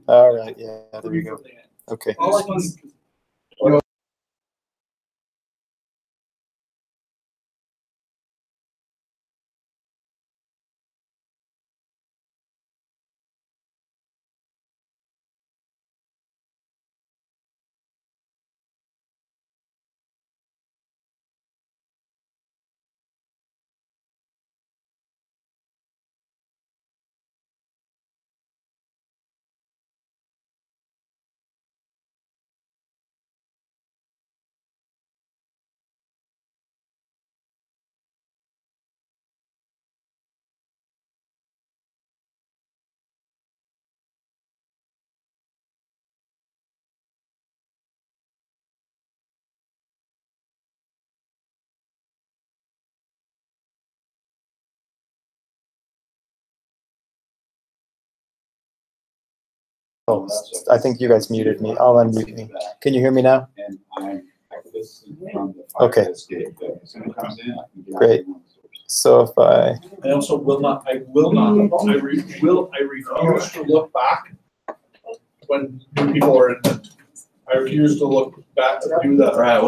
All right, yeah, there we go. Okay. Oh, I think you guys muted me. I'll unmute me. Can you hear me now? Okay. Great. So if I also I refuse to look back when new people are in it. I refuse to look back to do that. Right.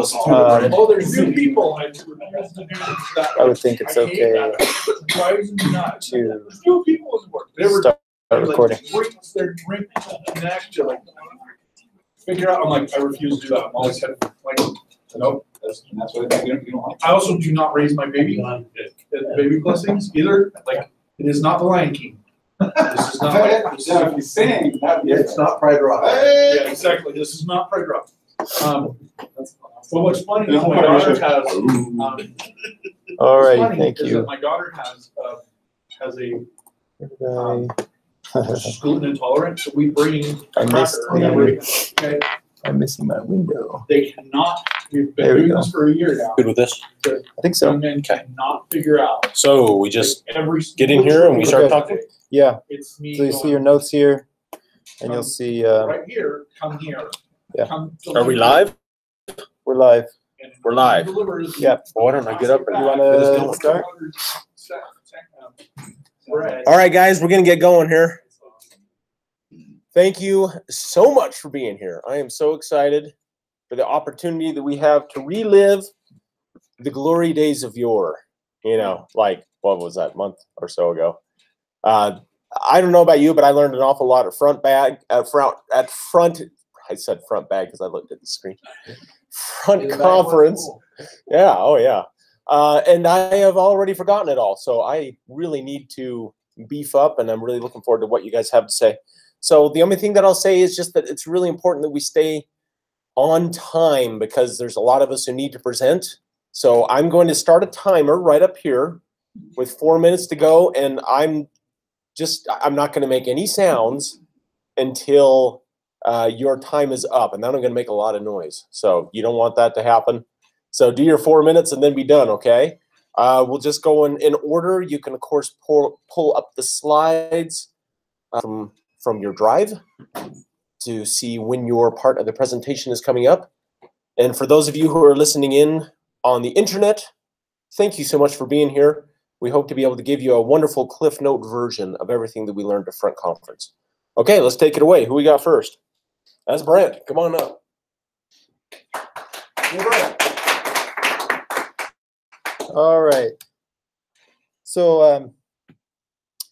There's new people. I refuse to do that. I would think it's okay Why is it not? to There's new people in work. start recording. They're drinking next to like figure out. I'm like, I refuse to do that. I'm always like, nope. That's what you don't want. I also do not raise my baby blessings either. Like, it is not the Lion King. This is not like this is saying it's not Pride Rock. Yeah, exactly. This is not Pride Rock. But what's funny is my daughter has. All right, thank you. My daughter has a. She's gluten intolerant, so we bring a cracker. Okay. I'm missing my window. They cannot. We've been doing this for a year now. Good with this? I think so. Men cannot figure out. So we just get in here and we start talking? Yeah. It's me. So you see your notes here, and you'll see. Right here, come here. Yeah. Are we live? We're live. We're live. Yeah. Well, why don't I get up and you want to start? All right, guys, we're going to get going here. Thank you so much for being here. I am so excited for the opportunity that we have to relive the glory days of yore. You know, like, what was that, month or so ago? I don't know about you, but I learned an awful lot at front. I said front bag because I looked at the screen. Front conference. Yeah, oh yeah. And I have already forgotten it all. So I really need to beef up, and I'm really looking forward to what you guys have to say. So the only thing that I'll say is just that it's really important that we stay on time because there's a lot of us who need to present. So I'm going to start a timer right up here with 4 minutes to go, and I'm not going to make any sounds until your time is up, and then I'm going to make a lot of noise. So you don't want that to happen. So do your 4 minutes and then be done, okay? We'll just go in order. You can, of course, pull up the slides from your drive to see when your part of the presentation is coming up. And for those of you who are listening in on the internet, thank you so much for being here. We hope to be able to give you a wonderful Cliff Note version of everything that we learned at Front Conference. Okay, let's take it away. Who we got first? That's Brent. Come on up. Hey, Brent. All right. So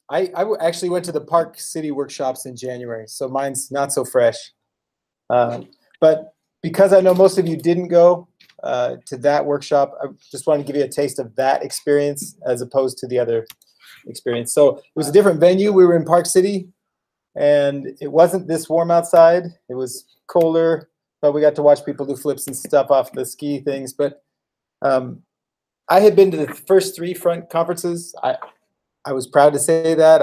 I actually went to the Park City workshops in January, so mine's not so fresh. But because I know most of you didn't go to that workshop, I just wanted to give you a taste of that experience as opposed to the other experience. So it was a different venue. We were in Park City, and it wasn't this warm outside. It was colder, but we got to watch people do flips and stuff off the ski things. But I had been to the first 3 front conferences. I was proud to say that.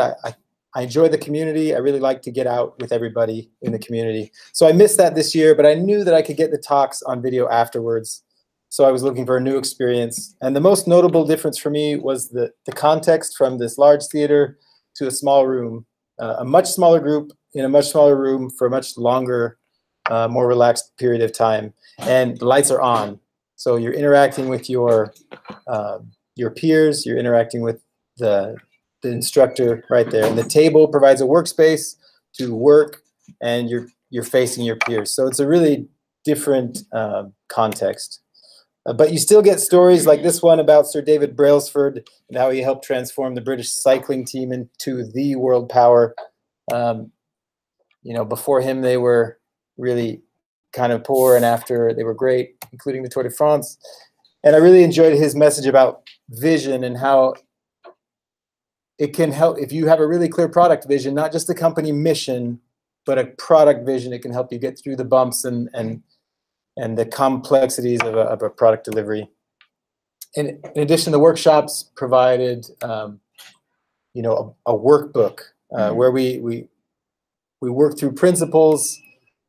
I enjoy the community. I really like to get out with everybody in the community. So I missed that this year, but I knew that I could get the talks on video afterwards. So I was looking for a new experience. And the most notable difference for me was the context from this large theater to a small room, a much smaller group in a much smaller room for a much longer, more relaxed period of time. And the lights are on. So you're interacting with your peers, you're interacting with the instructor right there. And the table provides a workspace to work and you're facing your peers. So it's a really different context. But you still get stories like this one about Sir David Brailsford and how he helped transform the British cycling team into the world power. You know, before him, they were really kind of poor, and after they were great, including the Tour de France. And I really enjoyed his message about vision and how it can help if you have a really clear product vision, not just a company mission, but a product vision. It can help you get through the bumps and the complexities of a product delivery. In addition, the workshops provided, you know, a workbook where we work through principles,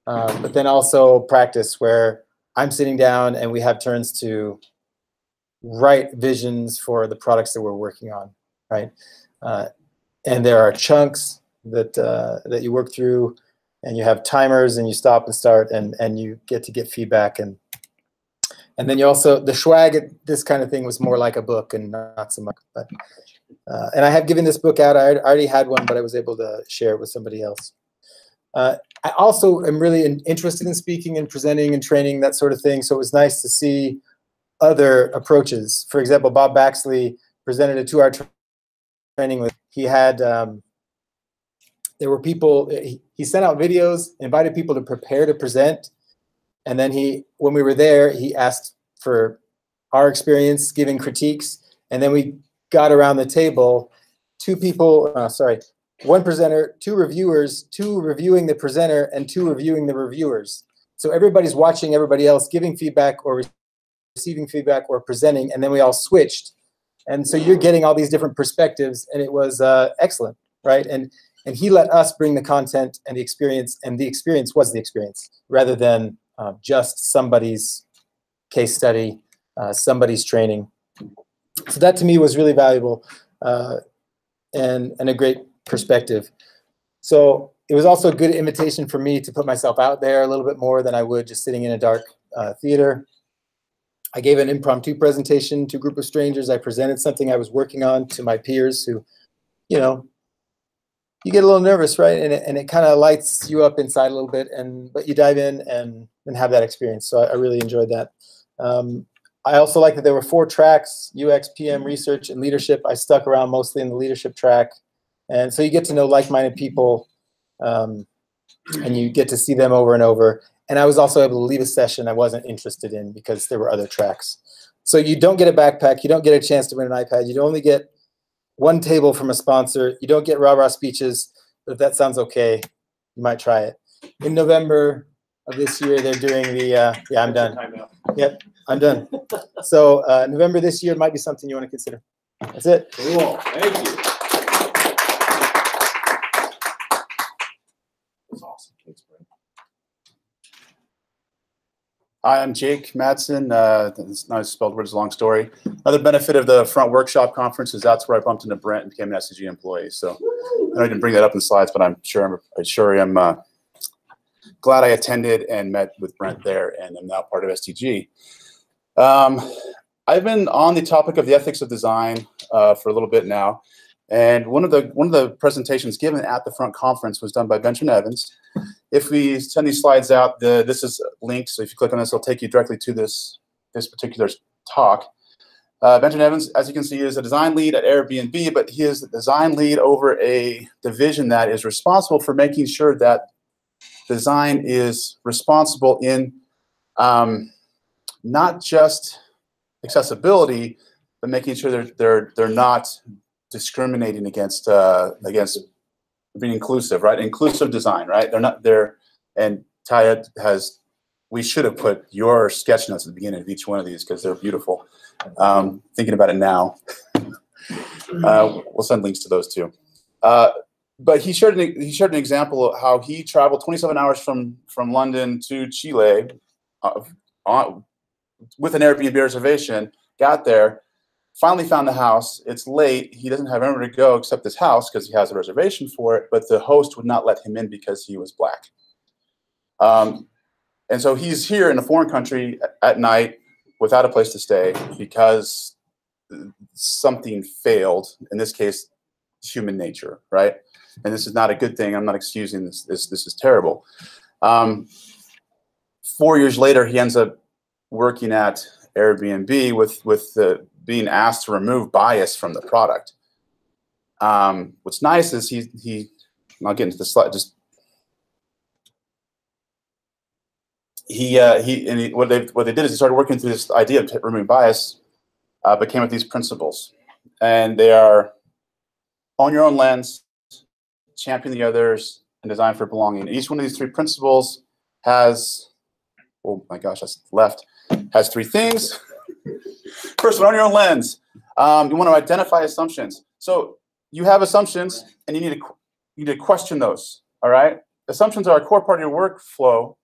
but then also practice, where I'm sitting down and we have turns to write visions for the products that we're working on, right? And there are chunks that you work through, and you have timers, and you stop and start, and you get feedback, and then you also, the swag, this kind of thing was more like a book and not so much. But and I have given this book out. I already had one, but I was able to share it with somebody else. I also am really interested in speaking and presenting and training, that sort of thing. So it was nice to see other approaches. For example, Bob Baxley presented a 2-hour training. He had, there were people, he sent out videos, invited people to prepare to present. And then when we were there, he asked for our experience giving critiques. And then we got around the table, one presenter, 2 reviewers, 2 reviewing the presenter, and 2 reviewing the reviewers. So everybody's watching everybody else giving feedback or receiving feedback or presenting, and then we all switched. And so you're getting all these different perspectives, and it was excellent, right? And he let us bring the content and the experience was the experience, rather than just somebody's case study, somebody's training. So that to me was really valuable and a great perspective. So it was also a good invitation for me to put myself out there a little bit more than I would just sitting in a dark theater. I gave an impromptu presentation to a group of strangers. I presented something I was working on to my peers who, you know, you get a little nervous, right? And it kind of lights you up inside a little bit, but you dive in and have that experience. So I really enjoyed that. I also like that there were 4 tracks: UX, PM, research, and leadership. I stuck around mostly in the leadership track. And so you get to know like-minded people, and you get to see them over and over. And I was also able to leave a session I wasn't interested in because there were other tracks. So you don't get a backpack. You don't get a chance to win an iPad. You only get 1 table from a sponsor. You don't get rah-rah speeches. But if that sounds okay, you might try it. In November of this year, they're doing the, yeah, I'm done. Yep, I'm done. So November this year might be something you want to consider. That's it. Cool. Thank you. That's awesome. Thanks, Brent. Hi, I'm Jake Madsen. It's not spelled words, a long story. Another benefit of the front workshop conference is that's where I bumped into Brent and became an SDG employee. So I know I didn't bring that up in the slides, but I'm sure I'm glad I attended and met with Brent there, and I'm now part of SDG. I've been on the topic of the ethics of design for a little bit now, and one of the presentations given at the front conference was done by Benjamin Evans. If we send these slides out, this is linked, so if you click on this, it'll take you directly to this particular talk. Benjamin Evans, as you can see, is a design lead at Airbnb, but he is the design lead over a division that is responsible for making sure that design is responsible in not just accessibility, but making sure they're not discriminating against being inclusive, right? Inclusive design, right? They're not there. And Taya we should have put your sketch notes at the beginning of each one of these because they're beautiful. Thinking about it now, we'll send links to those too. But he shared an example of how he traveled 27 hours from London to Chile with an Airbnb reservation, got there, finally found the house. It's late. He doesn't have anywhere to go except this house because he has a reservation for it, but the host would not let him in because he was black. And so he's here in a foreign country at night without a place to stay because something failed, in this case, human nature, right? and this is not a good thing. I'm not excusing this. This is terrible. 4 years later, he ends up working at Airbnb with being asked to remove bias from the product. What's nice is I'll get into the slide. Just what they did is he started working through this idea of removing bias, but came with these principles, and they are: own your own lens, champion the others, and design for belonging. Each one of these three principles has, oh my gosh, that's left, has three things. First one, own your own lens. You want to identify assumptions. So you have assumptions, and you need to question those. All right, assumptions are a core part of your workflow,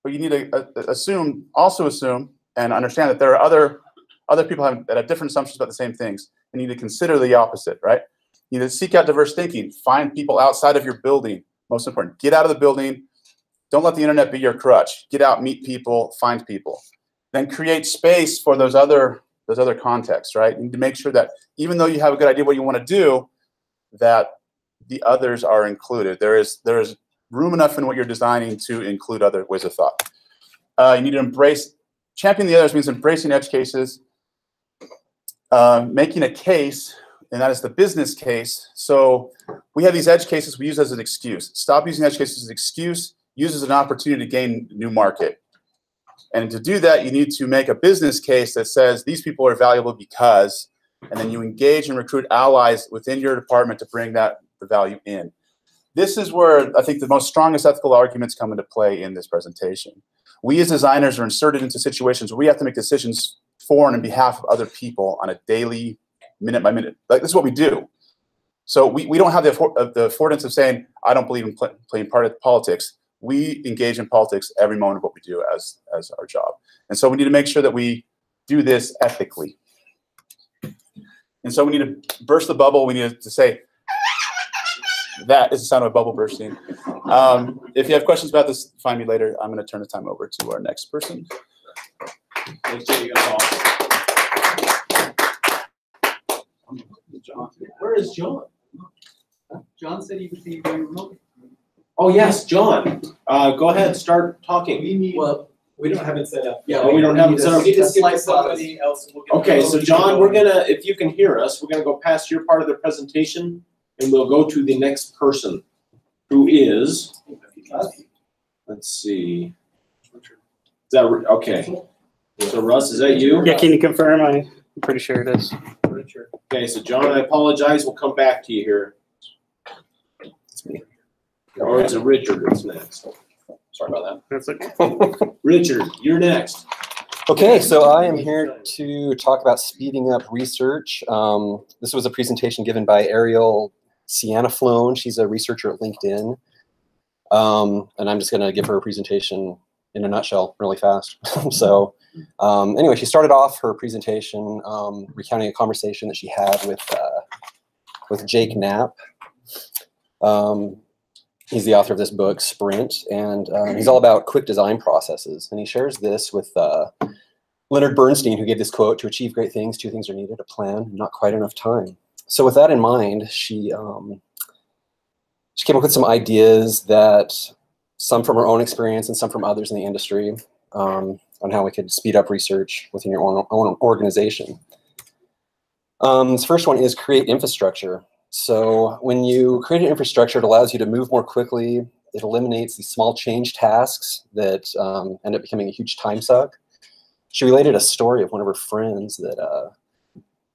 but you need to also assume and understand that there are other people that have different assumptions about the same things. You need to consider the opposite, right? You need to seek out diverse thinking. Find people outside of your building. Most important, get out of the building. Don't let the internet be your crutch. Get out, meet people, find people. Then create space for those other contexts, right? You need to make sure that even though you have a good idea what you want to do, that the others are included. There is room enough in what you're designing to include other ways of thought. You need to champion the others means embracing edge cases, making a case, and that is the business case. So we have these edge cases we use as an excuse. Stop using edge cases as an excuse, use as an opportunity to gain new market. And to do that, you need to make a business case that says these people are valuable because, and then you engage and recruit allies within your department to bring the value in. This is where I think the most strongest ethical arguments come into play in this presentation. We as designers are inserted into situations where we have to make decisions for and on behalf of other people on a daily, minute by minute. Like, this is what we do. So we don't have the affordance of saying, I don't believe in playing part of politics. We engage in politics every moment of what we do as our job. And so we need to make sure that we do this ethically. And so we need to burst the bubble. We need to say, that is the sound of a bubble bursting. If you have questions about this, find me later. I'm going to turn the time over to our next person. Thanks, Jay. You got John. Where is John? John said he would be very remote. Oh, yes, John. Go ahead, start talking. Well, we don't have it set up. Yeah, we don't have it set up. We need to skip somebody else. Okay, so John, we're gonna, if you can hear us, we're gonna go past your part of the presentation, and we'll go to the next person, who is, let's see. Is that, okay. So Russ, is that you? Yeah, can you confirm? I'm pretty sure it is. Okay, so John, I apologize. We'll come back to you here. Or is it Richard that's next? Sorry about that. That's okay. Richard, you're next. Okay, so I am here to talk about speeding up research. This was a presentation given by Ariel Sienaflone. She's a researcher at LinkedIn. And I'm just going to give her a presentation in a nutshell really fast. So anyway, she started off her presentation recounting a conversation that she had with Jake Knapp. He's the author of this book, Sprint, and he's all about quick design processes. And he shares this with Leonard Bernstein, who gave this quote: "To achieve great things, two things are needed: a plan, not quite enough time." So with that in mind, she came up with some ideas, that some from her own experience and some from others in the industry, on how we could speed up research within your own organization. This first one is create infrastructure. So when you create an infrastructure, it allows you to move more quickly. It eliminates these small change tasks that end up becoming a huge time suck. She related a story of one of her friends that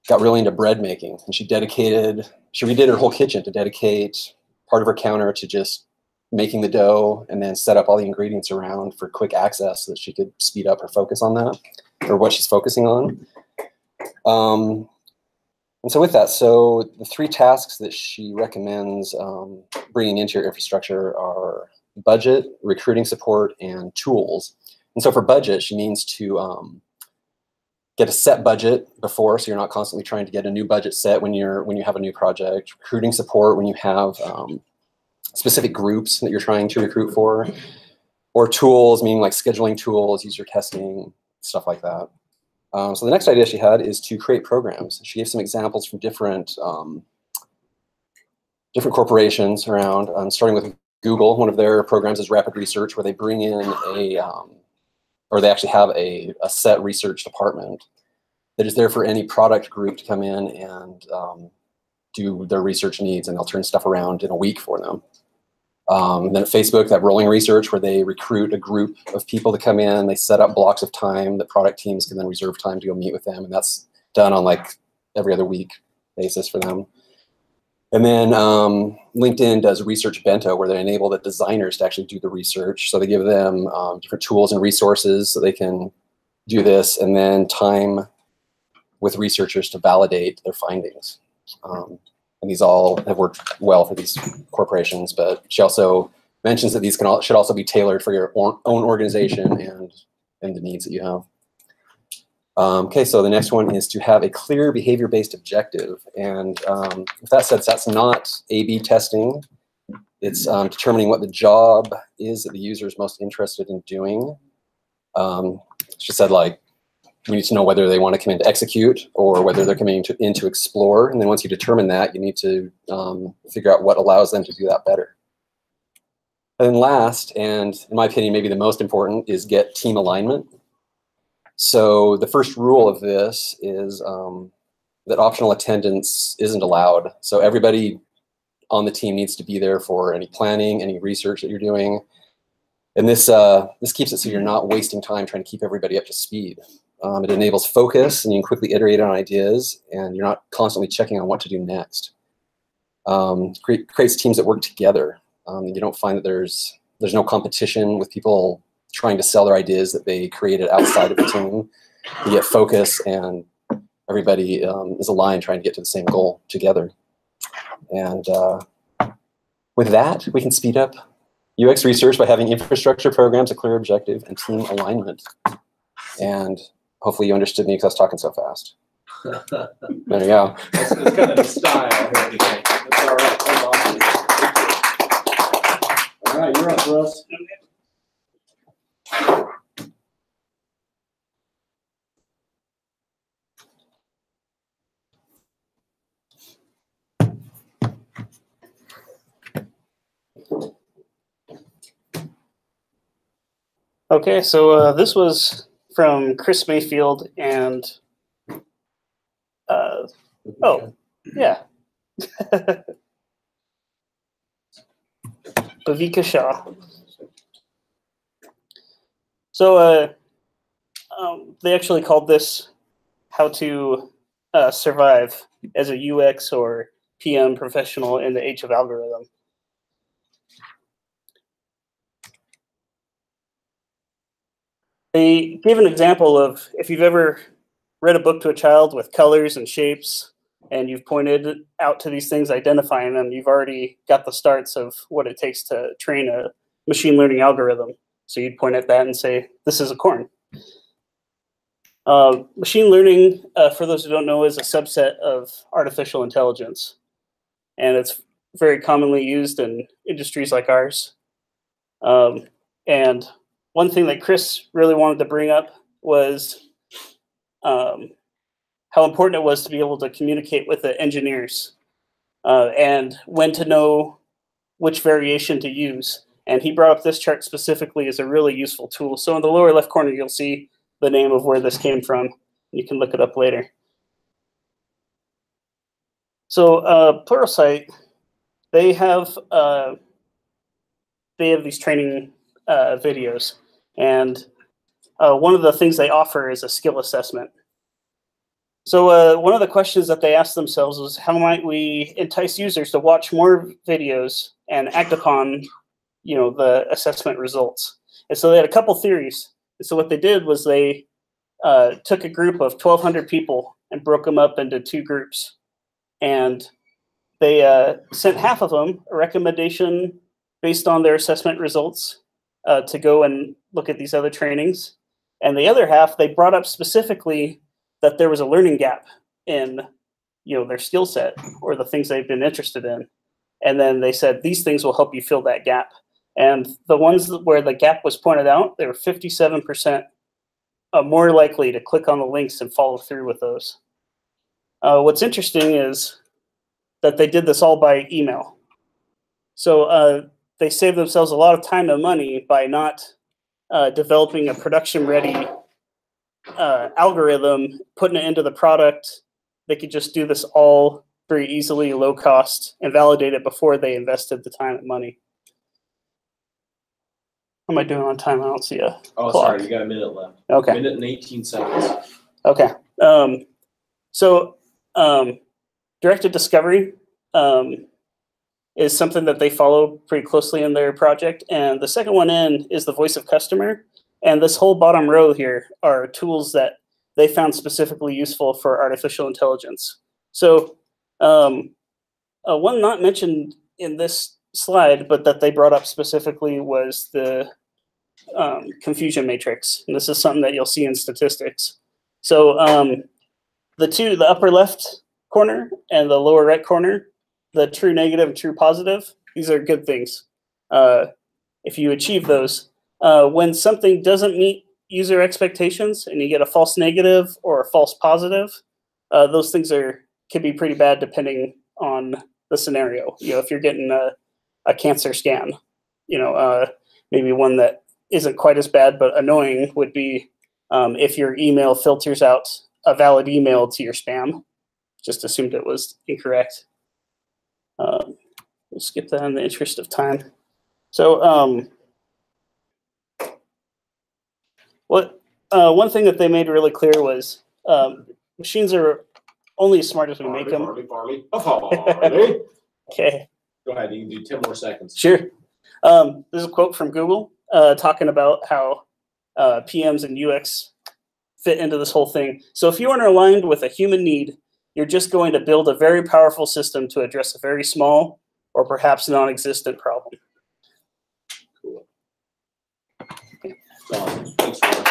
got really into bread making, and she redid her whole kitchen to dedicate part of her counter to just making the dough, and then set up all the ingredients around for quick access so that she could speed up her focus on that, or what she's focusing on. And so with that, so the three tasks that she recommends bringing into your infrastructure are budget, recruiting support, and tools. And so for budget, she means to get a set budget before, so you're not constantly trying to get a new budget set when you have a new project. Recruiting support when you have specific groups that you're trying to recruit for, or tools, meaning like scheduling tools, user testing, stuff like that. So the next idea she had is to create programs. She gave some examples from different different corporations around, starting with Google. One of their programs is Rapid Research, where they bring in or they actually have a set research department that is there for any product group to come in and do their research needs, and they'll turn stuff around in a week for them. And then at Facebook, they have rolling research, where they recruit a group of people to come in. They set up blocks of time that product teams can then reserve time to go meet with them, and that's done on like every other week basis for them. And then LinkedIn does Research Bento, where they enable the designers to actually do the research. So they give them different tools and resources so they can do this, and then time with researchers to validate their findings. And these all have worked well for these corporations, but she also mentions that these should also be tailored for your own organization and the needs that you have. Okay, so the next one is to have a clear behavior-based objective. And with that said, that's not A/B testing. It's determining what the job is that the user is most interested in doing. She said, like, we need to know whether they want to come in to execute or whether they're coming in to explore. And then once you determine that, you need to figure out what allows them to do that better. And then last, and in my opinion, maybe the most important, is get team alignment. So the first rule of this is that optional attendance isn't allowed. So everybody on the team needs to be there for any planning, any research that you're doing. And this keeps it so you're not wasting time trying to keep everybody up to speed. It enables focus, and you can quickly iterate on ideas, and you're not constantly checking on what to do next. Creates teams that work together. You don't find that there's no competition with people trying to sell their ideas that they created outside of the team. You get focus, and everybody is aligned trying to get to the same goal together. And with that, we can speed up UX research by having infrastructure programs, a clear objective, and team alignment. And hopefully you understood me because I was talking so fast. There you go. That's kind of the style here today. That's all right. Hold on. All right, you're up, Russ. Okay, so this was from Chris Mayfield and, oh, yeah. Bhavika Shah. So they actually called this how to survive as a UX or PM professional in the age of algorithm. They gave an example of if you've ever read a book to a child with colors and shapes, and you've pointed out to these things, identifying them, you've already got the starts of what it takes to train a machine learning algorithm. So you'd point at that and say, this is a corn. Machine learning, for those who don't know, is a subset of artificial intelligence. And it's very commonly used in industries like ours. And one thing that Chris really wanted to bring up was how important it was to be able to communicate with the engineers and when to know which variation to use. And he brought up this chart specifically as a really useful tool. So in the lower left corner, you'll see the name of where this came from. You can look it up later. So Pluralsight, they have these training videos. And one of the things they offer is a skill assessment. So one of the questions that they asked themselves was, how might we entice users to watch more videos and act upon, the assessment results? And so they had a couple theories. And so what they did was they took a group of 1,200 people and broke them up into two groups. And they sent half of them a recommendation based on their assessment results to go and look at these other trainings. And the other half, they brought up specifically that there was a learning gap in their skill set or the things they've been interested in. And then they said, these things will help you fill that gap. And the ones where the gap was pointed out, they were 57% more likely to click on the links and follow through with those. What's interesting is that they did this all by email. So they save themselves a lot of time and money by not developing a production-ready algorithm, putting it into the product. They could just do this all very easily, low cost, and validate it before they invested the time and money. How am I doing on time? I don't see a Oh, clock. sorry, you got a minute left. Okay. Minute and 18 seconds. Okay. Directed discovery is something that they follow pretty closely in their project. And the second one in is the voice of customer. And this whole bottom row here are tools that they found specifically useful for artificial intelligence. So one not mentioned in this slide, but that they brought up specifically was the confusion matrix. And this is something that you'll see in statistics. So the upper left corner and the lower right corner, the true negative and true positive, these are good things. If you achieve those, when something doesn't meet user expectations and you get a false negative or a false positive, those things can be pretty bad depending on the scenario. You know, if you're getting a cancer scan, you know, maybe one that isn't quite as bad but annoying would be if your email filters out a valid email to your spam. Just assumed it was incorrect. We'll skip that in the interest of time. So one thing that they made really clear was machines are only as smart as we make them. Farley. Okay. Go ahead, you can do 10 more seconds. Sure. There's a quote from Google talking about how PMs and UX fit into this whole thing. So if you aren't aligned with a human need, you're just going to build a very powerful system to address a very small or perhaps non-existent problem. Cool. Awesome. Thanks, Ron.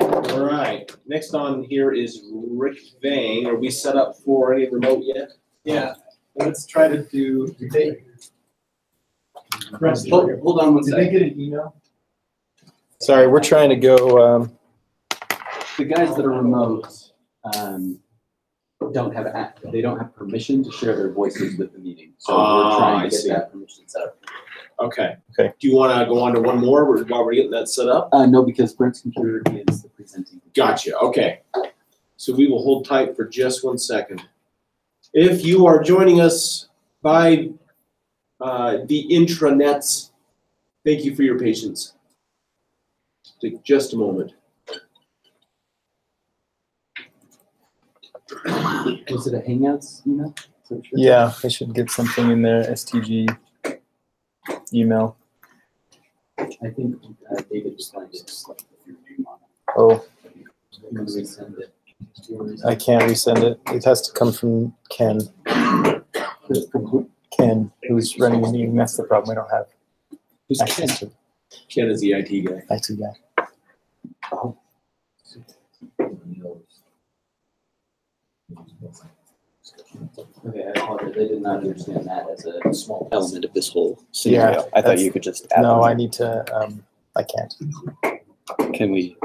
All right. Next on here is Rick Vang. Are we set up for any remote yet? Yeah. Let's try to do. Hold on one Did they second. get an email? Sorry, we're trying to go. The guys that are remote don't have permission to share their voices with the meeting. So we're trying to get that permission set up. Okay. Okay. Do you want to go on to one more while we're getting that set up? No, because Brent's computer is the presenting. Gotcha. Okay. So we will hold tight for just 1 second. If you are joining us by the intranets, thank you for your patience. Take just a moment. Was it a Hangouts email? Yeah, I should get something in there. STG email. I think David just wanted to just like your name on it. Oh, You want to resend it? Do you want to I can't resend it. It has to come from Ken. resend it? From who? Ken, who's running the meeting. That's the problem. We don't have Who's Ken? access to Ken is the IT guy. IT guy. Oh. Okay, I apologize. I did not understand that as a small element of this whole scenario. I thought that's- you could just add No, them. I need to. I can't. Can we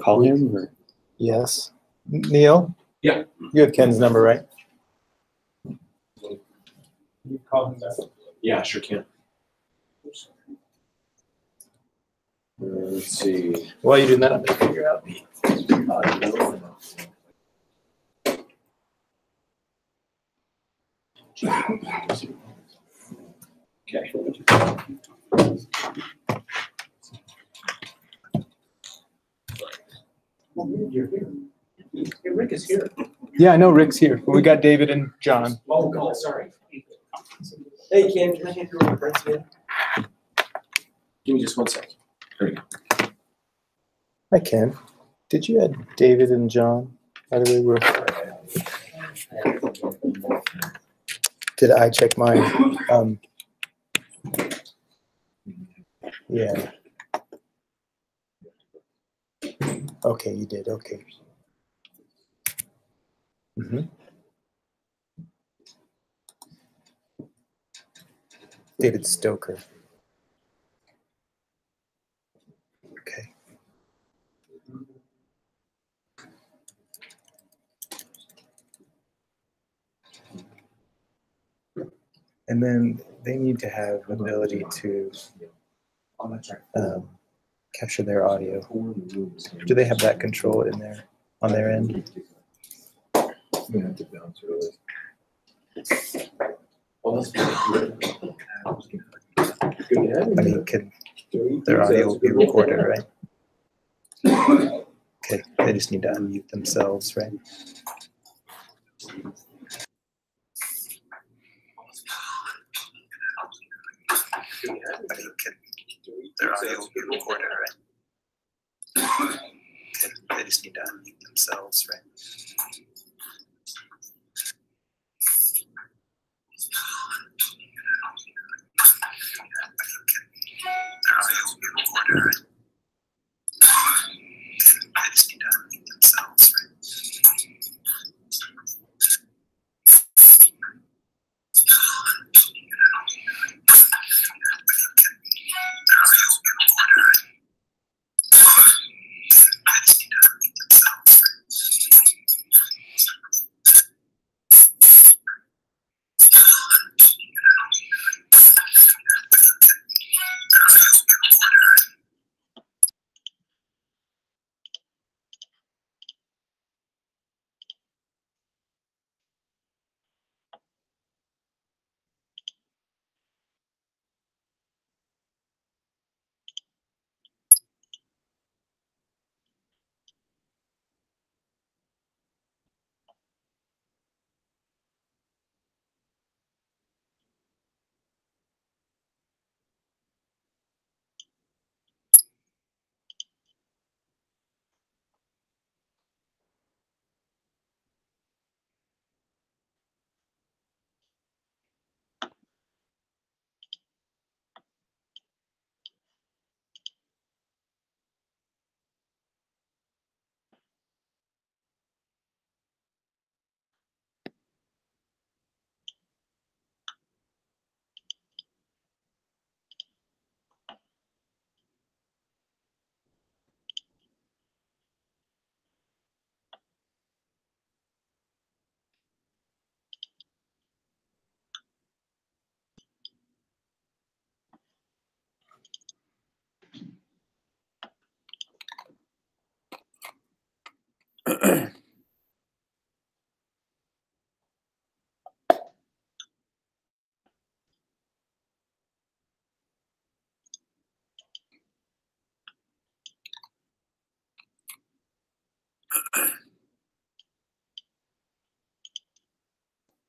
call him or? Yes, Neal. Yeah. You have Ken's number, right? You call him back. Yeah, sure can. Let's see. While you're doing that, I'm gonna figure out. Okay. You're here. Hey, Rick is here. Yeah, I know Rick's here, but we got David and John. Oh, God, sorry. Hey, Ken, can I have your reference again? Give me just 1 second. There you go. Hi, Ken. Did you add David and John? By the way, did I check mine? Yeah. Okay, you did. Okay. David Stoker. Okay. And then they need to have ability to capture their audio. Do they have that control in there on their end? I mean, can their audio be recorded, right? Okay, they just need to unmute themselves, right? I mean, can their audio be recorded, right? Okay, they just need to unmute themselves, right? Their audio be recorded, right? They just need to unmute themselves, right?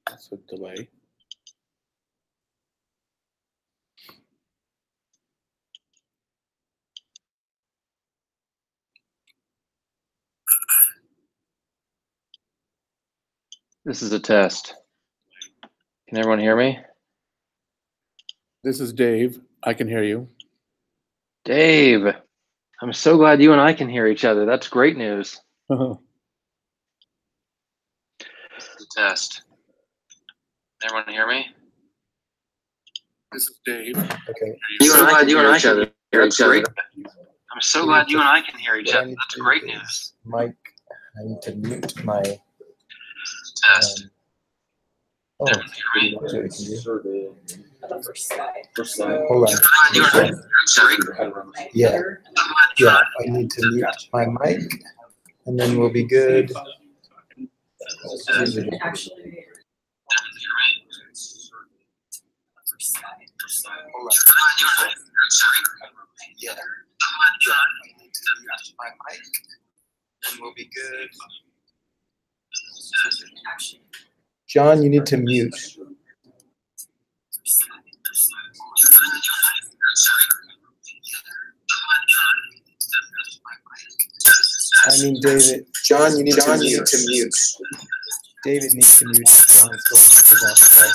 That's a delay. This is a test. Can everyone hear me? This is Dave. I can hear you. Dave, I'm so glad you and I can hear each other. That's great news. This is a test. Can everyone hear me? This is Dave. Okay. You and I can hear each other. That's great. I'm so glad you and I can hear each other. That's great news. Mike, I need to mute my. Test. Oh, Can everyone hear me? what we can do. First slide. Hold on. You and I can hear each Yeah, yeah. I need to mute my mic, and then we'll be good. Yeah, I need to mute my mic, and we'll be good. John, you need to mute. I mean, David. John, you need to mute. David needs to mute. John's going to that.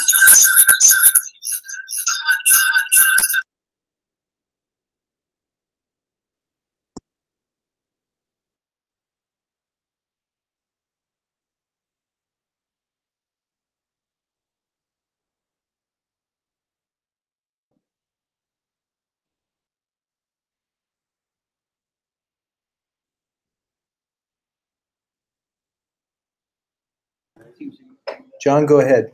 John, go ahead.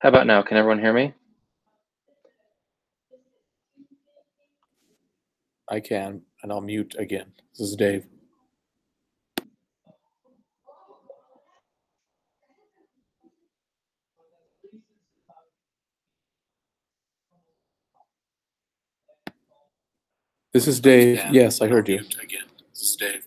How about now? Can everyone hear me? I can, and I'll mute again. This is Dave. This is Dave. Yes, I heard you. Again. This is Dave.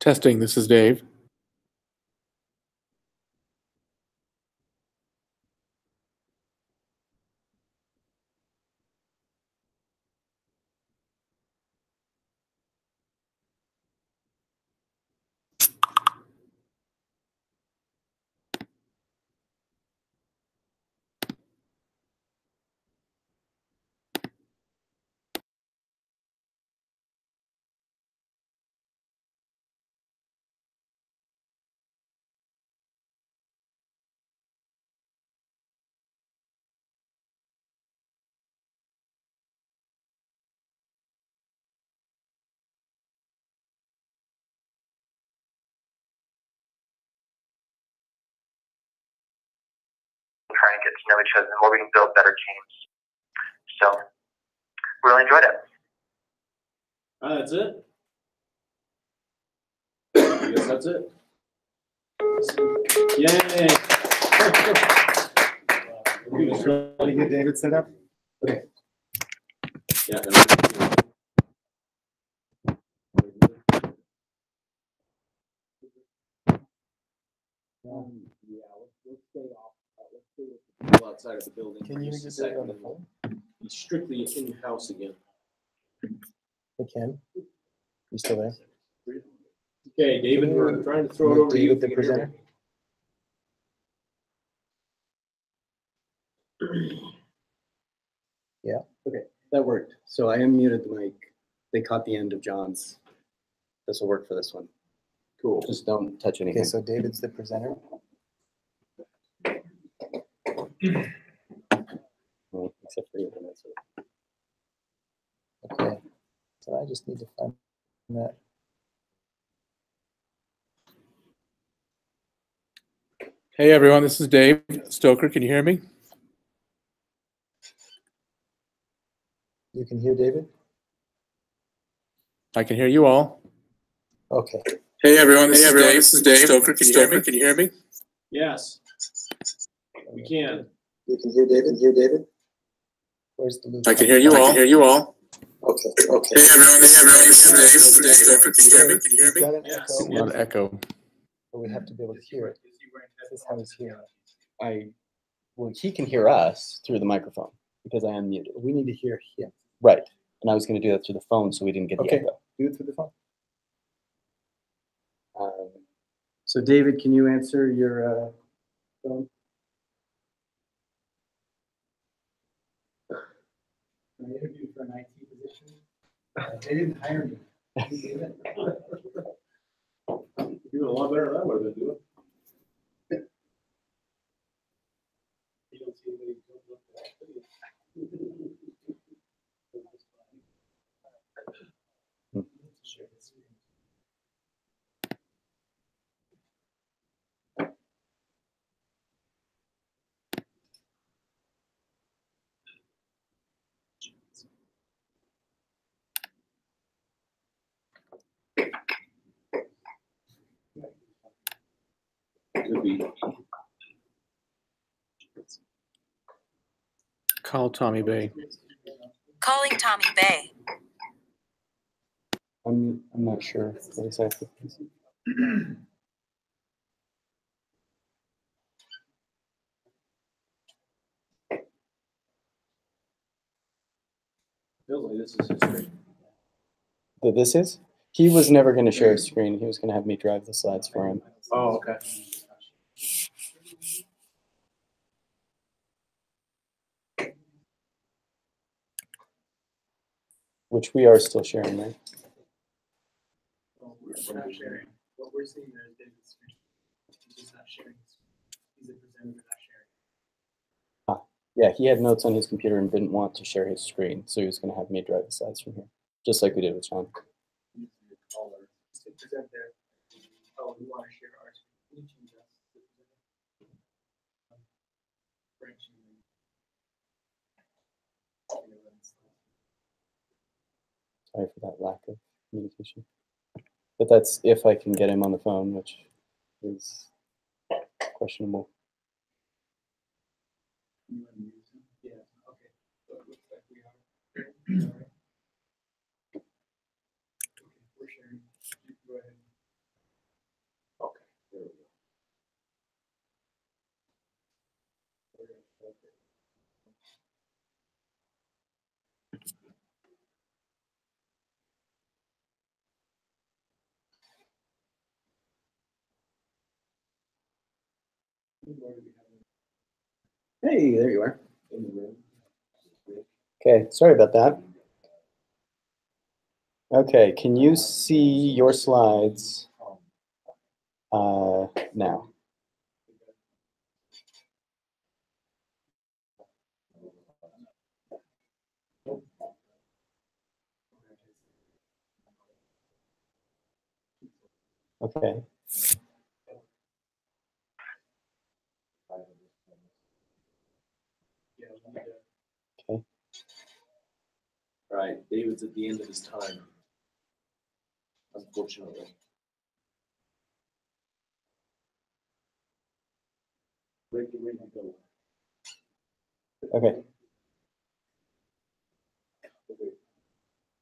Testing. This is Dave. Trying to get to know each other, the more we can build better teams. So, really enjoyed it. That's it. I guess that's it. Yay! Try to get David set up. Okay. Yeah. Outside of the building. Can you just do it on the phone? He's strictly in-house again. I can. You still there? Okay, David, we're trying to throw it over to you. David, the presenter. Yeah. Okay, that worked. So I unmuted the mic. They caught the end of John's. This will work for this one. Cool. Just don't touch anything. Okay, so David's the presenter. Well, except for the internet. So. Okay. So I just need to find that. Hey everyone, this is Dave Stoker. Can you hear me? You can hear David? I can hear you all. Okay. Hey everyone, this is Dave Stoker. Can you hear me? Can you hear me? Yes. We can. You can hear David? Hear David? Where's the loop? I can hear you all. I can hear you all. Okay. Okay. Hey everyone, this is Dave Stoker. Can you hear me? Can you hear me? Got an echo. A lot of echo. But we have to be able to hear it. This is how he's hearing it. Well, he can hear us through the microphone because I unmuted. We need to hear him. Right. And I was going to do that through the phone so we didn't get the Okay. echo. Do it through the phone. So David, can you answer your phone? I interviewed for an IT position. They didn't hire me. You're doing a lot better than I would have been doing. You don't see anybody look at that. Could be. Call Tommy Bay. Calling Tommy Bay. I'm not sure what exactly. Feels like this is history. That this is? He was never going to share his screen. He was going to have me drive the slides for him. Oh, okay. Which we are still sharing, right? We're not sharing. What we're seeing there is David's screen. He's just not sharing. He's a presenter, but not sharing. Yeah, he had notes on his computer and didn't want to share his screen, so he was going to have me drive the slides from here, just like we did with John. Just to present there. Oh, we want to share our screen. Can you change us to the presenter? Sorry for that lack of communication. But that's if I can get him on the phone, which is questionable. Yeah, okay. So it looks like we are. All right. Okay, we're sharing. You go ahead. Okay, there we go. Hey, there you are. Okay, sorry about that. Okay, can you see your slides now? Okay. Okay. All right, David's at the end of his time. Unfortunately. Where did we go? Okay.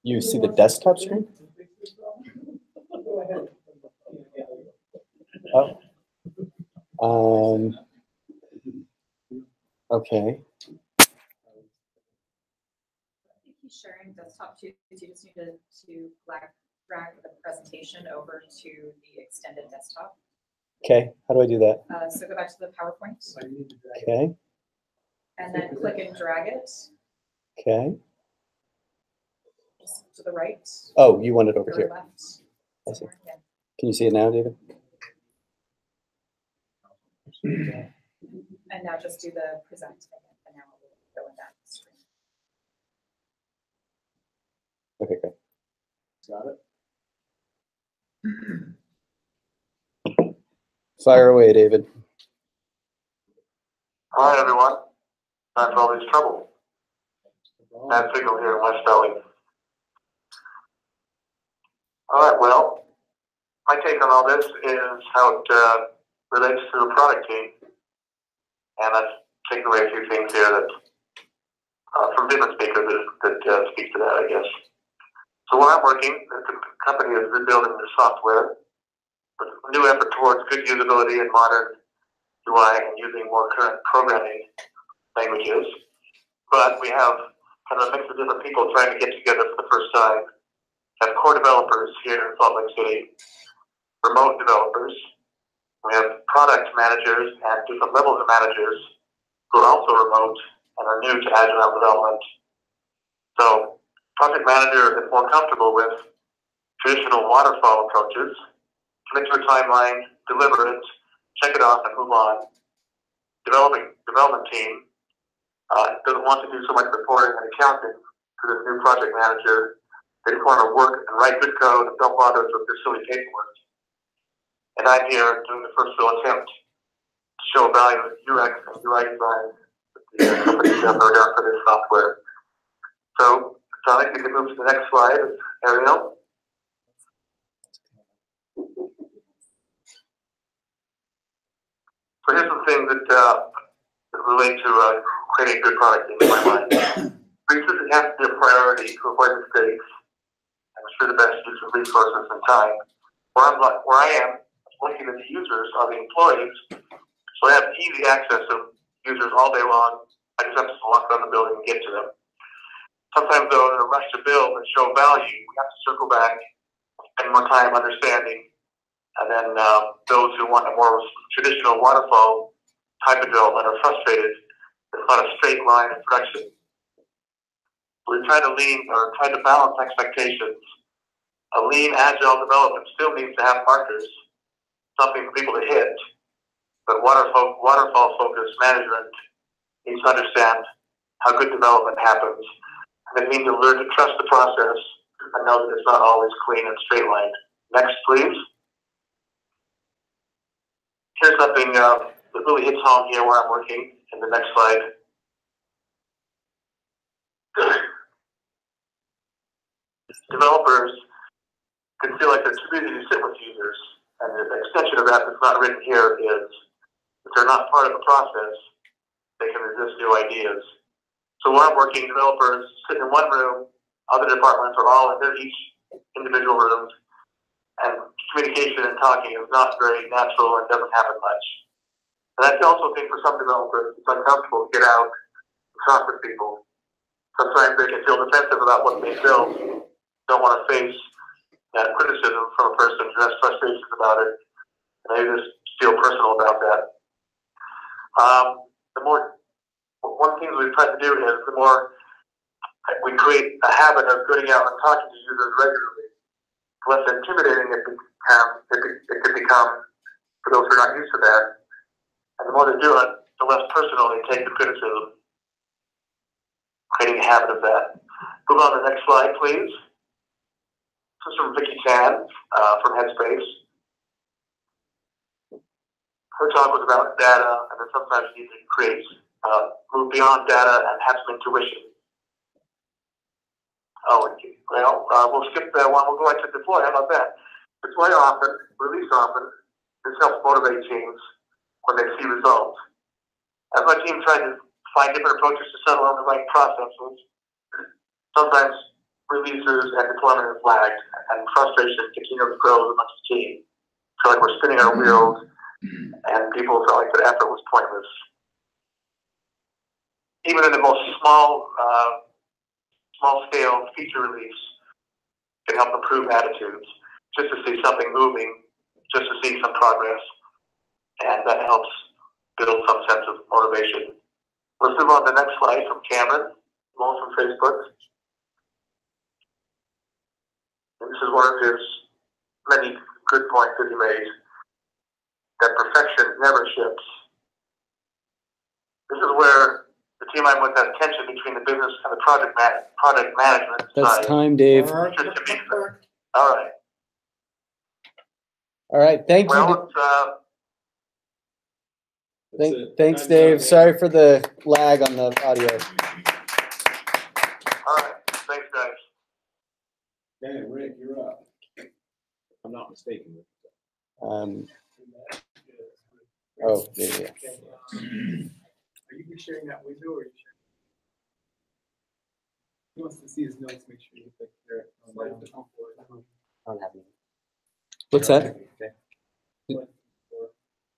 You see the desktop screen? Oh. Okay. He's sharing desktop too, because you just need to black drag the presentation over to the extended desktop. Okay, how do I do that? So go back to the PowerPoint. Okay, And then click and drag it okay. just to the right Oh, you want it over or here. left. I see. somewhere. Yeah. Can you see it now, David? And now just do the present again, and now it will go in that screen. Okay, great. Got it. Fire away, David. Hi, everyone. Sorry for all this trouble. Bad signal here in West Valley. All right, well, my take on all this is how it relates to the product team. And I've taken away a few things here that, from different speakers that speak to that, I guess. So where I'm working, the company is rebuilding the software with a new effort towards good usability and modern UI and using more current programming languages. But we have kind of a mix of different people trying to get together for the first time. We have core developers here in Salt Lake City, remote developers. We have product managers and different levels of managers who are also remote and are new to Agile development. So project manager is more comfortable with traditional waterfall approaches, commit to a timeline, deliver it, check it off, and move on. Development team doesn't want to do so much reporting and accounting to this new project manager. They just want to work and write good code and don't bother with their silly paperwork. And I'm here doing the first real attempt to show value in UX and UI design that the companies have done for this software. So I think we can move to the next slide, Ariel. So here's some things that relate to creating a good product in my mind. Research has to be a priority to avoid mistakes and ensure the best use of resources and time. Where I am, looking at the users are the employees, so I have easy access to users all day long. I just have to walk around the building and get to them. Sometimes, though, in a rush to build and show value, we have to circle back, spend more time understanding, and then those who want a more traditional waterfall type of development are frustrated. It's not a straight line of production. We're trying to balance expectations. A lean, agile development still needs to have markers, something for people to hit, but waterfall focused management needs to understand how good development happens. And it means to learn to trust the process and know that it's not always clean and straight lined. Next, please. Here's something that really hits home here where I'm working in the next slide. Developers can feel like they're too busy to sit with users. And the extension of that that's not written here is if they're not part of the process, they can resist new ideas. So where I'm working, developers sit in one room, other departments are all in their each individual rooms, and communication and talking is not very natural and doesn't happen much. And I also think for some developers, it's uncomfortable to get out and talk with people. Sometimes they can feel defensive about what they build, don't want to face that criticism from a person who has frustrations about it, and they just feel personal about that. One thing we've tried to do is the more we create a habit of going out and talking to users regularly, the less intimidating it could become for those who are not used to that. And the more they do it, the less personal they take the criticism, creating a habit of that. Move on to the next slide, please. This is from Vicki Chan from Headspace. Her talk was about data, and then sometimes you need to create, move beyond data and have some intuition. We'll skip that one. We'll go right to deploy. How about that? Deploy often, release often. This helps motivate teams when they see results. As my team tried to find different approaches to settle on the right processes, sometimes releases and deployment is lagged, and frustration continues to grow amongst the team. Feel like we're spinning our wheels, and people felt like their effort was pointless. Even in the most small scale feature release, can help improve attitudes, just to see something moving, just to see some progress. And that helps build some sense of motivation. Let's move on to the next slide from Cameron, Moll from Facebook. And this is one of his many good points that he made, that perfection never ships. This is where the team I'm with has tension between the business and the product management That's side. time, Dave. All right. All right. Thank you. Well, Thanks, Dave. Sorry for the lag on the audio. all right. Thanks, guys. Okay, Rick, you're up. If I'm not mistaken. Oh, yeah. Are you sharing that window or are you sharing? He wants to see his notes, make sure you click there. I don't have any. What's that?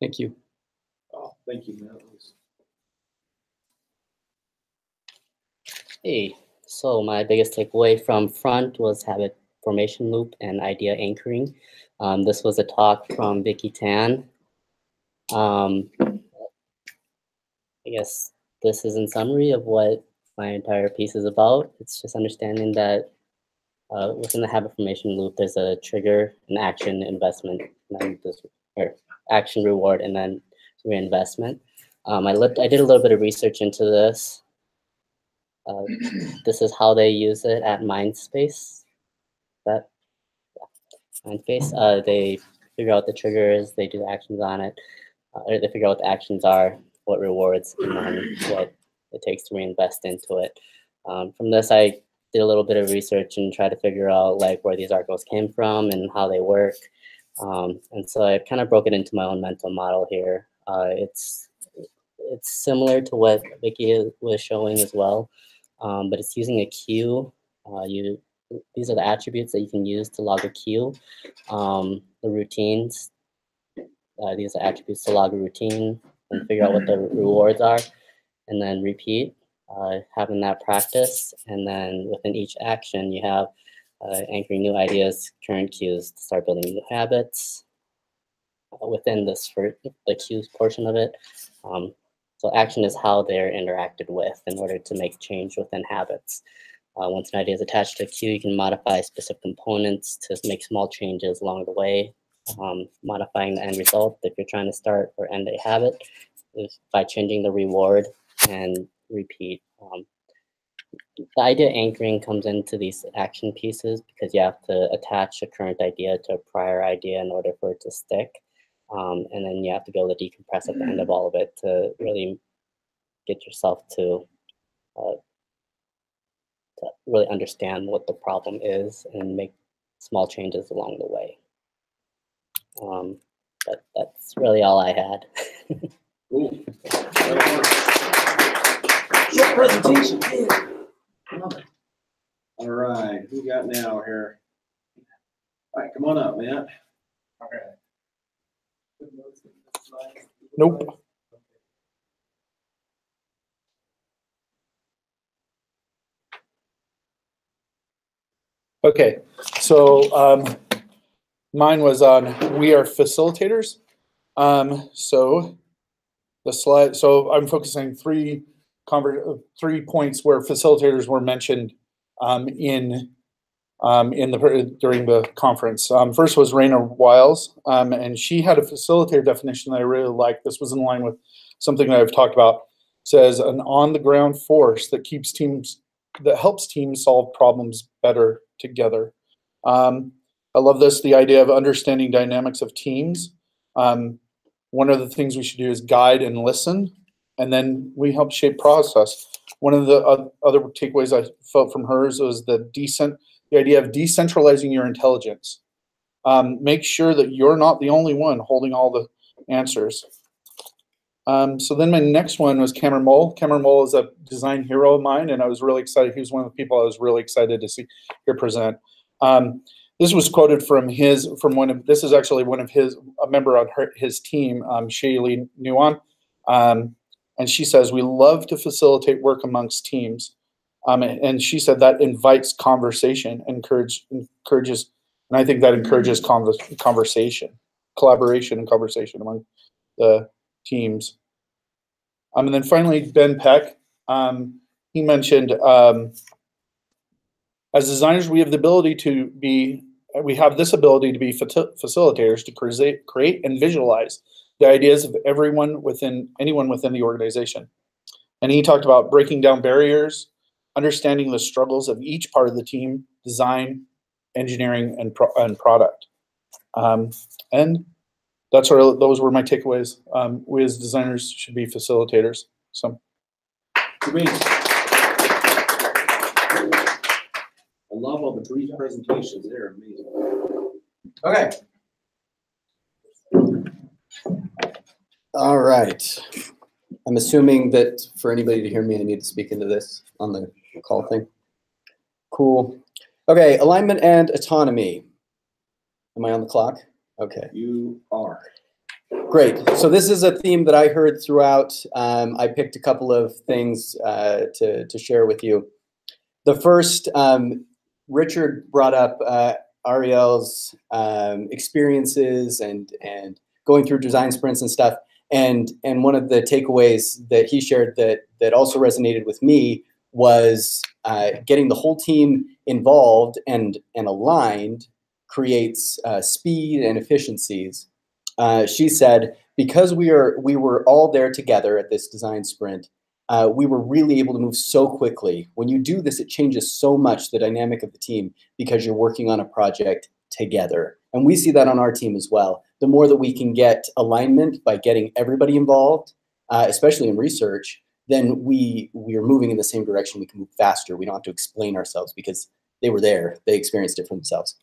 Thank you. Oh, thank you, Matt. Hey, so my biggest takeaway from front was habit formation loop and idea anchoring. This was a talk from Vicky Tan. I guess this is in summary of what my entire piece is about. It's just understanding that within the habit formation loop, there's a trigger, an action, investment, and then or action, reward, and then reinvestment. I did a little bit of research into this. This is how they use it at Mindspace. Mindspace. They figure out the triggers, they do actions on it, or they figure out what the actions are, what rewards, and then what it takes to reinvest into it. From this, I did a little bit of research and tried to figure out like where these articles came from and how they work. And so I kind of broke it into my own mental model here. It's similar to what Vicky was showing as well, but it's using a queue. These are the attributes that you can use to log a queue. The routines, these are attributes to log a routine and figure out what the rewards are, and then repeat, having that practice. And then within each action, you have anchoring new ideas, current cues to start building new habits within this for the cues portion of it. So action is how they're interacted with in order to make change within habits. Once an idea is attached to a cue, you can modify specific components to make small changes along the way. Modifying the end result if you're trying to start or end a habit is by changing the reward and repeat. The idea anchoring comes into these action pieces because you have to attach a current idea to a prior idea in order for it to stick. And then you have to be able to decompress at the end of all of it to really get yourself to really understand what the problem is and make small changes along the way. That's really all I had. Short presentation. All right, who we got now here? All right, come on up, Matt. Nope. Okay, so mine was on we are facilitators. So the slide. So I'm focusing three points where facilitators were mentioned during the conference. First was Raina Wiles, and she had a facilitator definition that I really liked. This was in line with something that I've talked about. It says an on-the-ground force that helps teams solve problems better together. I love this, the idea of understanding dynamics of teams. One of the things we should do is guide and listen, and then we help shape process. One of the other takeaways I felt from hers was the idea of decentralizing your intelligence. Make sure that you're not the only one holding all the answers. So then my next one was Cameron Moll. Cameron Moll is a design hero of mine, and I was really excited. He was one of the people I was really excited to see here present. This was quoted this is actually a member on his team, Shaylee Nuan. And she says, we love to facilitate work amongst teams. And she said that invites conversation, encourages, and I think that encourages conversation, collaboration and conversation among the teams. And then finally, Ben Peck, he mentioned, as designers, we have this ability to be facilitators to create and visualize the ideas of anyone within the organization. And he talked about breaking down barriers, understanding the struggles of each part of the team, design, engineering, and product. And those were my takeaways. We as designers should be facilitators. So, Great. I love all the brief presentations. They're amazing. Okay. All right. I'm assuming that for anybody to hear me, I need to speak into this on the call thing. Cool. Okay, alignment and autonomy. Am I on the clock? Okay. You are. Great. So this is a theme that I heard throughout. I picked a couple of things to share with you. The first, Richard brought up Ariel's experiences and going through design sprints and stuff. And one of the takeaways that he shared that also resonated with me was getting the whole team involved and aligned creates speed and efficiencies. She said, because we were all there together at this design sprint, we were really able to move so quickly. When you do this, it changes so much the dynamic of the team because you're working on a project together. And we see that on our team as well. The more that we can get alignment by getting everybody involved, especially in research, then we are moving in the same direction. We can move faster. We don't have to explain ourselves because they were there. They experienced it for themselves.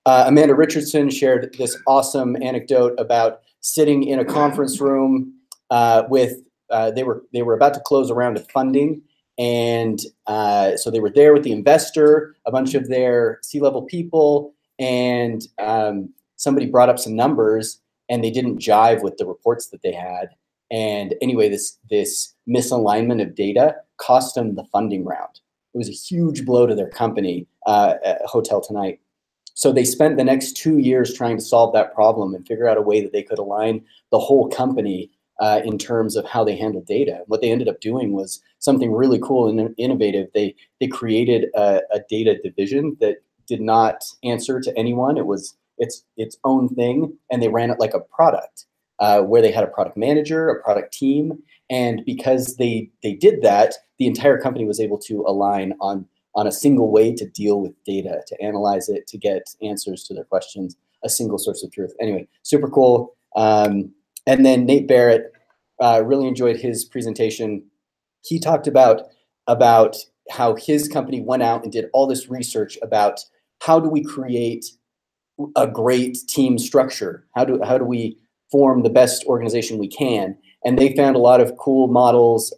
Amanda Richardson shared this awesome anecdote about sitting in a conference room with they were about to close a round of funding, and so they were there with the investor, a bunch of their C-level people, and somebody brought up some numbers, and they didn't jive with the reports that they had. And anyway, this misalignment of data cost them the funding round. It was a huge blow to their company, Hotel Tonight. So they spent the next 2 years trying to solve that problem and figure out a way that they could align the whole company in terms of how they handle data. What they ended up doing was something really cool and innovative. They created a data division that did not answer to anyone. It was its own thing, and they ran it like a product where they had a product manager, a product team, and because they did that, the entire company was able to align on a single way to deal with data, to analyze it, to get answers to their questions, a single source of truth. Anyway, super cool. And then Nate Barrett, really enjoyed his presentation. He talked about how his company went out and did all this research about how do we create a great team structure? How do we form the best organization we can? And they found a lot of cool models.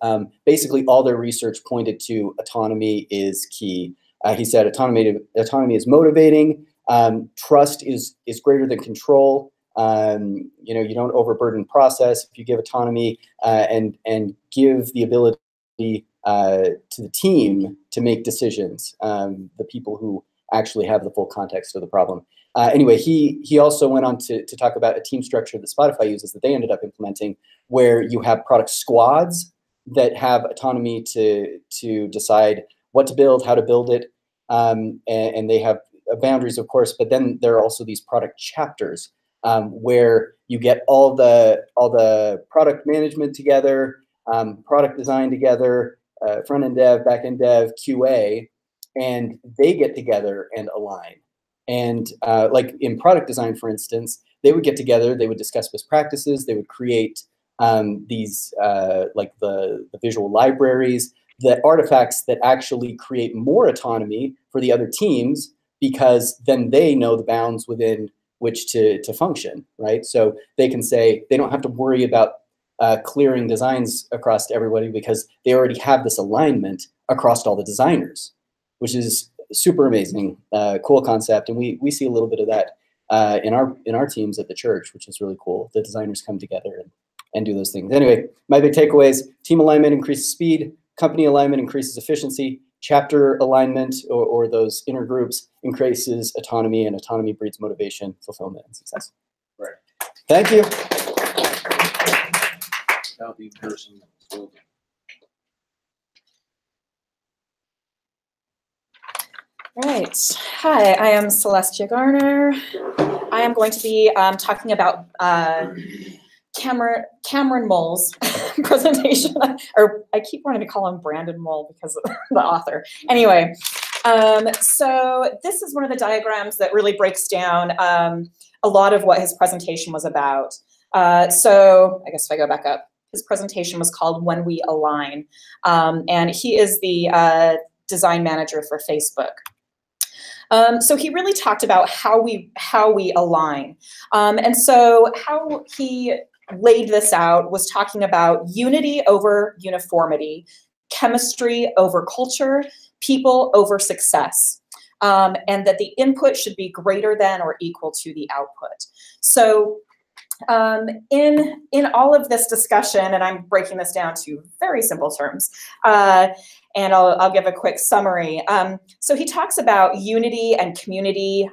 Basically, all their research pointed to autonomy is key. He said autonomy is motivating. Trust is greater than control. You don't overburden process if you give autonomy and give the ability to the team to make decisions. The people who actually have the full context of the problem. Anyway, he also went on to talk about a team structure that Spotify uses that they ended up implementing, where you have product squads that have autonomy to decide what to build, how to build it, and they have boundaries, of course. But then there are also these product chapters where you get all the product management together, product design together, front end dev, back end dev, QA, and they get together and align. And like in product design, for instance, they would get together, they would discuss best practices, they would create these like the visual libraries, the artifacts that actually create more autonomy for the other teams, because then they know the bounds within which to function, right? So they can say, they don't have to worry about clearing designs across to everybody because they already have this alignment across all the designers, which is super amazing, cool concept. And we see a little bit of that in our teams at the church, which is really cool. The designers come together and do those things. Anyway, my big takeaways: team alignment increases speed, company alignment increases efficiency, chapter alignment or those inner groups increases autonomy, and autonomy breeds motivation, fulfillment, and success. Right. Thank you. Without the person. Right. Hi, I am Celestia Garner. I am going to be talking about Cameron Moll's presentation, or I keep wanting to call him Brandon Moll because of the author. Anyway, so this is one of the diagrams that really breaks down a lot of what his presentation was about. So I guess if I go back up, his presentation was called When We Align, and he is the design manager for Facebook. So he really talked about how we align. And so how he laid this out was talking about unity over uniformity, chemistry over culture, people over success, and that the input should be greater than or equal to the output. So in all of this discussion, and I'm breaking this down to very simple terms, and I'll give a quick summary. So he talks about unity and community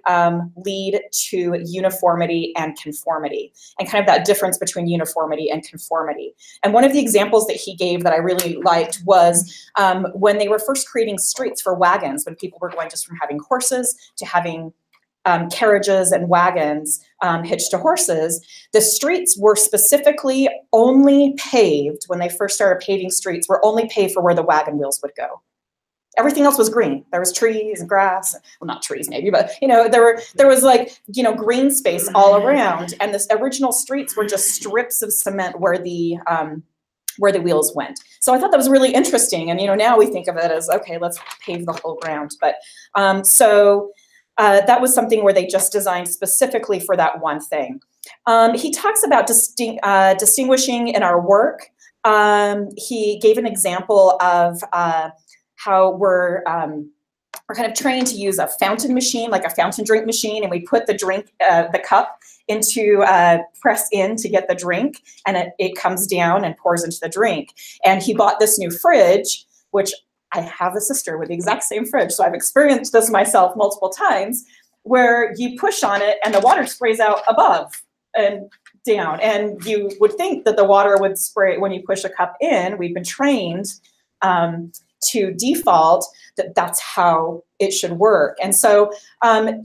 lead to uniformity and conformity, and kind of that difference between uniformity and conformity. And one of the examples that he gave that I really liked was when they were first creating streets for wagons, when people were going just from having horses to having carriages and wagons hitched to horses. The streets were specifically only paved, when they first started paving streets, were only paved for where the wagon wheels would go. Everything else was green. There was trees and grass. Well, not trees maybe, but there was like, green space all around. And this original streets were just strips of cement where the wheels went. So I thought that was really interesting. And now we think of it as, okay, let's pave the whole ground. But that was something where they just designed specifically for that one thing. He talks about distinguishing in our work. He gave an example of how we're kind of trained to use a fountain machine, like a fountain drink machine, and we put the cup into press in to get the drink, and it comes down and pours into the drink. And he bought this new fridge, which I have a sister with the exact same fridge, so I've experienced this myself multiple times, where you push on it and the water sprays out above and down. And you would think that the water would spray when you push a cup in. We've been trained to default that that's how it should work. And so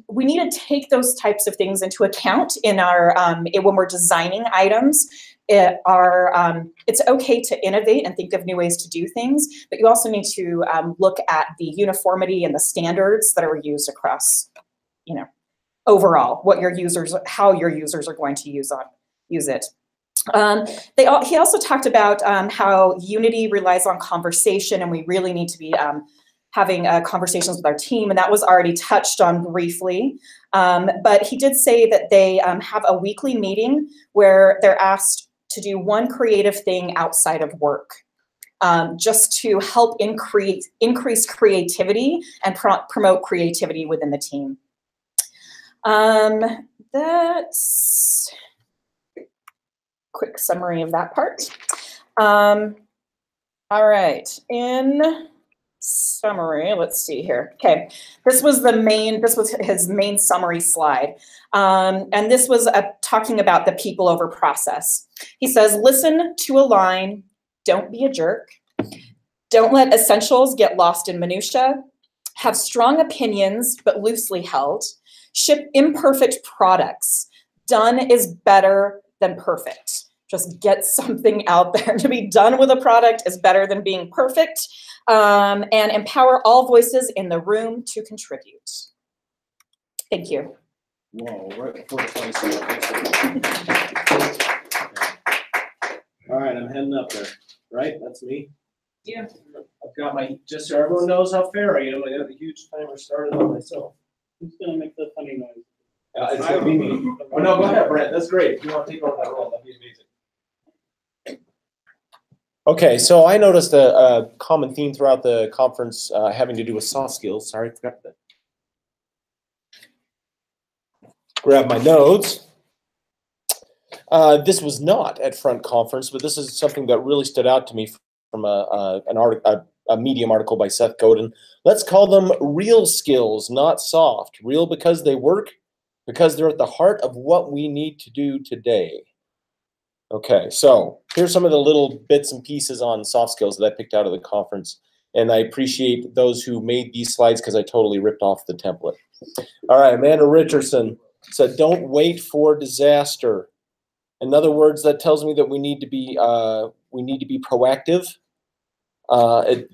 we need to take those types of things into account in our when we're designing items. It's okay to innovate and think of new ways to do things, but you also need to look at the uniformity and the standards that are used across, overall, how your users are going to use it. He also talked about how unity relies on conversation, and we really need to be having conversations with our team, and that was already touched on briefly. But he did say that they have a weekly meeting where they're asked to do one creative thing outside of work, just to help increase creativity and promote creativity within the team. That's a quick summary of that part. All right, in summary, let's see here. Okay, this was his main summary slide. And this was talking about the people over process. He says, listen to align, don't be a jerk. Don't let essentials get lost in minutia. Have strong opinions, but loosely held. Ship imperfect products. Done is better than perfect. Just get something out there. To be done with a product is better than being perfect. And empower all voices in the room to contribute. Thank you. Whoa, right before All right, I'm heading up there. Right? That's me? Yeah. I've got just so everyone knows how fair I am, I got a huge timer started on myself. Who's going to make the funny noise? It's going to be me. Oh, no, go ahead, Brent. That's great. If you want to take over that role, that'd be amazing. Okay, so I noticed a common theme throughout the conference having to do with soft skills. Sorry, I forgot that. Grab my notes. This was not at Front Conference, but this is something that really stood out to me from a Medium article by Seth Godin. Let's call them real skills, not soft. Real because they work, because they're at the heart of what we need to do today. Okay, so here's some of the little bits and pieces on soft skills that I picked out of the conference. And I appreciate those who made these slides because I totally ripped off the template. All right, Amanda Richardson said, don't wait for disaster. In other words, that tells me that we need to be proactive.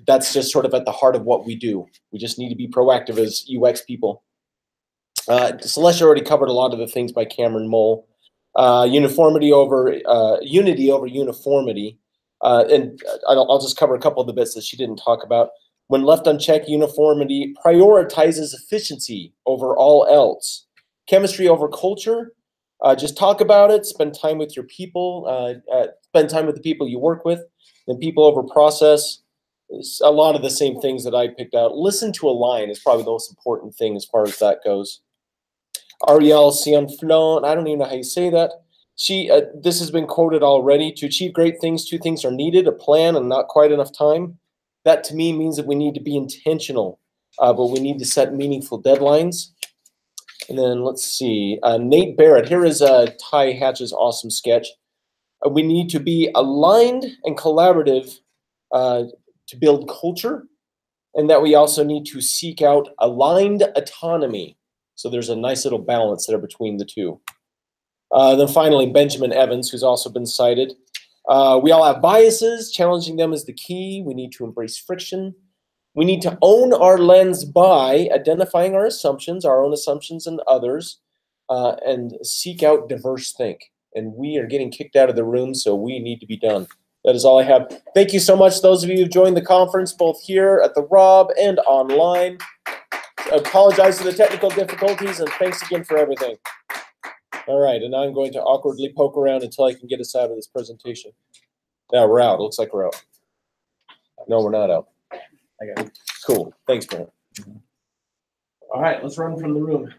That's just sort of at the heart of what we do. We just need to be proactive as UX people. Celestia already covered a lot of the things by Cameron Mole. Unity over uniformity. And I'll just cover a couple of the bits that she didn't talk about. When left unchecked, uniformity prioritizes efficiency over all else. Chemistry over culture. Just talk about it. Spend time with your people. Spend time with the people you work with. Then people over process. It's a lot of the same things that I picked out. Listen to align is probably the most important thing as far as that goes. Ariel Cianflon, I don't even know how you say that. This has been quoted already. To achieve great things, two things are needed: a plan and not quite enough time. That to me means that we need to be intentional, but we need to set meaningful deadlines. And then let's see, Nate Barrett. Here is Ty Hatch's awesome sketch. We need to be aligned and collaborative to build culture, and that we also need to seek out aligned autonomy. So there's a nice little balance there between the two. Then finally, Benjamin Evans, who's also been cited. We all have biases. Challenging them is the key. We need to embrace friction. We need to own our lens by identifying our assumptions, our own assumptions and others, and seek out diverse think. And we are getting kicked out of the room, so we need to be done. That is all I have. Thank you so much, those of you who joined the conference, both here at the Rob and online. I apologize for the technical difficulties, and thanks again for everything. All right, and now I'm going to awkwardly poke around until I can get us out of this presentation. Now we're out. Looks like we're out. No, we're not out. I got it. Cool. Thanks, Brent. All right, let's run from the room.